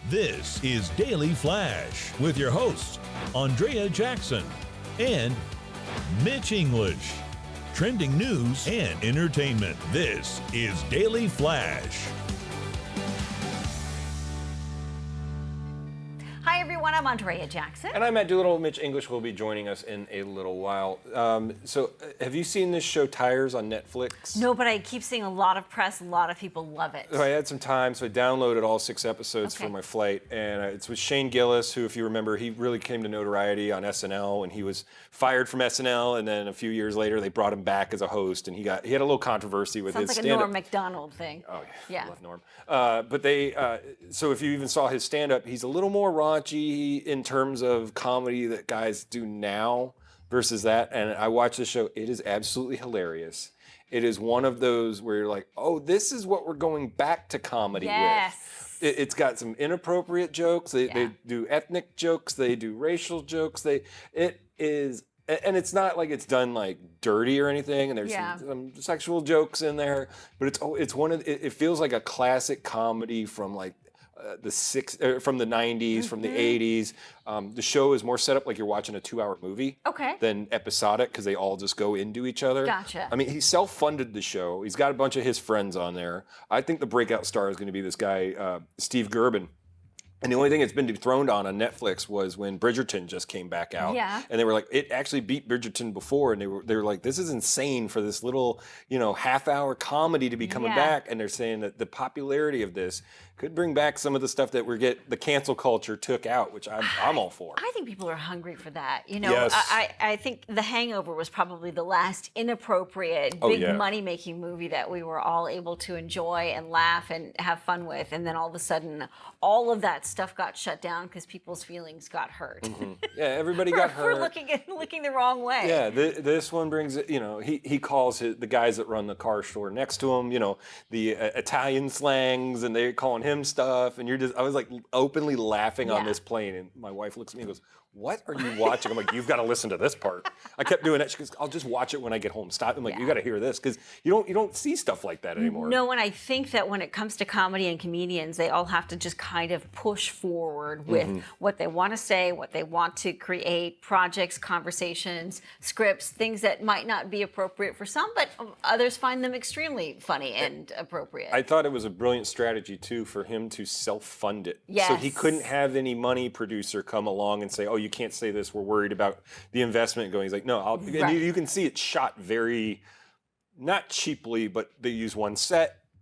This is Daily Flash with your hosts, Andrea Jackson and Mitch English. Trending news and entertainment. This is Daily Flash. Hi everyone, I'm Andrea Jackson. And I'm Matt Doolittle. Mitch English will be joining us in a little while. So have you seen this show Tires on Netflix? No, but I keep seeing a lot of press. A lot of people love it. So I had some time, so I downloaded all 6 episodes for my flight. And it's with Shane Gillis, who, if you remember, he really came to notoriety on SNL, and he was fired from SNL. And then a few years later, they brought him back as a host, and he had a little controversy with his stand-up. stand-up. Sounds like a Norm Macdonald thing. Oh yeah. I love Norm. But so if you even saw his stand-up, he's a little more raunchy in terms of comedy that guys do now versus that. And I watched the show. It is absolutely hilarious. It is one of those where you're like, oh, this is what we're going back to comedy with. It's got some inappropriate jokes. They do ethnic jokes. They do racial jokes. And it's not like it's done like dirty or anything. And there's some sexual jokes in there. But it feels like a classic comedy from like from the 90s, from the 80s. The show is more set up like you're watching a 2-hour movie than episodic, because they all just go into each other. Gotcha. I mean, he self-funded the show. He's got a bunch of his friends on there. I think the breakout star is going to be this guy, Steve Gerben. And the only thing it's been dethroned on Netflix was when Bridgerton just came back out. Yeah. And they were like, it actually beat Bridgerton before. And they were like, this is insane for this little, half-hour comedy to be coming back. And they're saying that the popularity of this could bring back some of the stuff that the cancel culture took out, which I'm all for. I think people are hungry for that. Yes. I think The Hangover was probably the last inappropriate, big money-making movie that we were all able to enjoy and laugh and have fun with. And then all of a sudden, all of that stuff got shut down because people's feelings got hurt. Mm-hmm. Yeah, everybody got hurt. For looking the wrong way. Yeah, this one brings it, he calls the guys that run the car store next to him, the Italian slangs, and they're calling him stuff. And I was like openly laughing on this plane. And my wife looks at me and goes, what are you watching? I'm like, you've got to listen to this part. I kept doing that. She goes, I'll just watch it when I get home. Stop. I'm like, you got to hear this, because you don't see stuff like that anymore. No, and I think that when it comes to comedy and comedians, they all have to just kind of push forward with what they want to say, what they want to create, projects, conversations, scripts, things that might not be appropriate for some, but others find them extremely funny and appropriate. I thought it was a brilliant strategy, too, for him to self-fund it. Yes. So he couldn't have any money producer come along and say, oh, you can't say this, we're worried about the investment going. He's like, no, and you can see it shot very, not cheaply, but they use one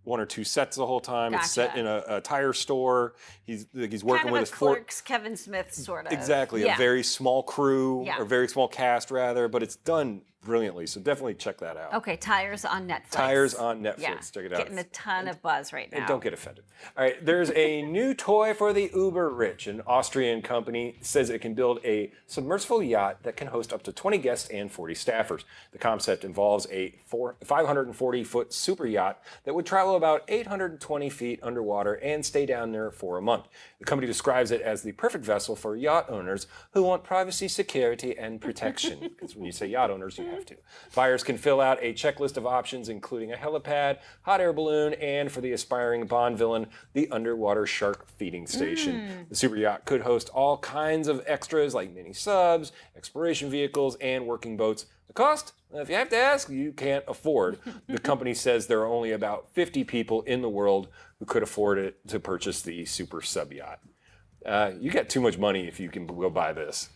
or two sets the whole time. Gotcha. It's set in a tire store. He's working kind of with his Clerks, Kevin Smith sort of. Exactly, a very small crew, or very small cast rather, but it's done brilliantly. So definitely check that out. Okay, Tires on Netflix. Tires on Netflix. Check it out. Getting a ton of buzz right now. And don't get offended. All right, there's a new toy for the uber rich. An Austrian company says it can build a submersible yacht that can host up to 20 guests and 40 staffers. The concept involves a 540-foot super yacht that would travel about 820 feet underwater and stay down there for a month. The company describes it as the perfect vessel for yacht owners who want privacy, security, and protection. Because when you say yacht owners, you have to. Buyers can fill out a checklist of options, including a helipad, hot air balloon, and for the aspiring Bond villain, the underwater shark feeding station. The super yacht could host all kinds of extras like mini subs, exploration vehicles, and working boats. The cost? If you have to ask, you can't afford. The company says there are only about 50 people in the world who could afford it to purchase the super sub yacht. You get too much money if you can go buy this.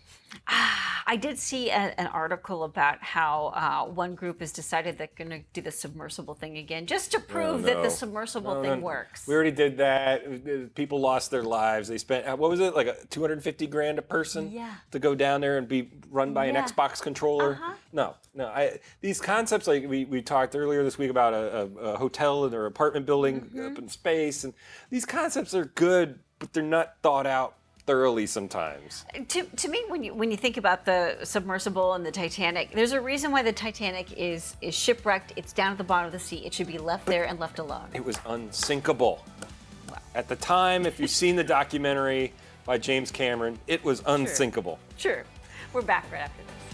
I did see an article about how one group has decided they're going to do the submersible thing again, just to prove that the submersible thing works. We already did that. People lost their lives. They spent, what was it, like $250,000 a person to go down there and be run by an Xbox controller? No. These concepts, like we talked earlier this week about a hotel in their apartment building up in space, and these concepts are good, but they're not thought out thoroughly sometimes. To me, when you think about the submersible and the Titanic, there's a reason why the Titanic is shipwrecked. It's down at the bottom of the sea. It should be left there and left alone. It was unsinkable. Wow. At the time, if you've seen the documentary by James Cameron, it was unsinkable. Sure. We're back right after this.